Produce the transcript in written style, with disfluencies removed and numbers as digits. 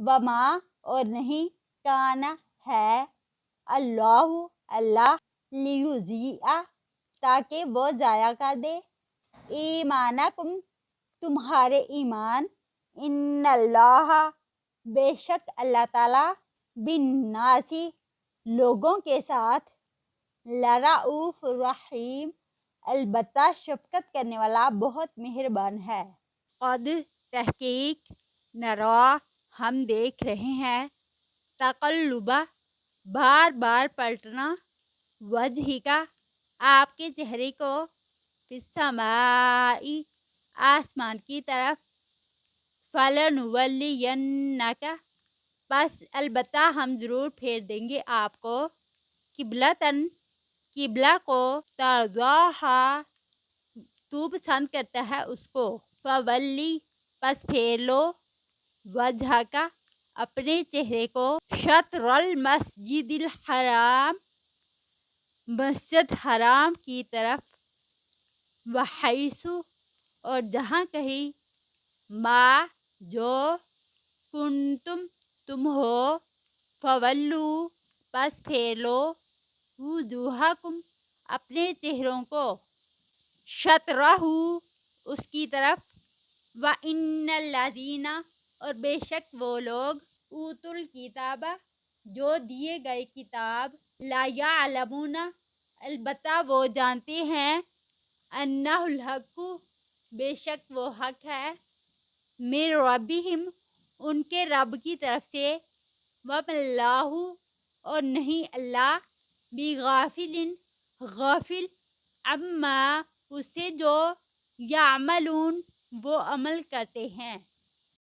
وما اور نہیں کانا ہے اللہ اللہ لیضیع تاکہ وہ ضائع کر دے ایمانکم تمہارے ایمان ان اللہ بے شک اللہ تعالی بالناسی لوگوں کے ساتھ لرؤوف رحیم البتہ شفقت کرنے والا بہت مہربان ہے قد تحقیق نرا ہم دیکھ رہے ہیں تقلبہ بار بار پلٹنا وجہ کا آپ کے چہرے کو فی السماء آسمان کی طرف فلنولینک پس البتہ ہم ضرور پھیر دیں گے آپ کو قبلتن قبلہ کو ترضاہا تو پسند کرتا ہے اس کو فولی پس پھیر لو وجہ کا اپنے چہرے کو شطر المسجد الحرام مسجد حرام کی طرف وحیث اور جہاں کہیں ما جو کنتم تم ہو فولو پس پھیر لو وجوہکم اپنے چہروں کو شطرہ اس کی طرف وَإِنَّ الَّذِينَ اور بے شک وہ لوگ اوتوا الکتاب جو دیے گئے کتاب لا یعلمون البتہ وہ جانتے ہیں انہ الحق بے شک وہ حق ہے من ربہم ان کے رب کی طرف سے وَمَا اللَّهُ اور نہیں اللہ بغافل غافل عما اس سے جو یعملون وہ عمل کرتے ہیں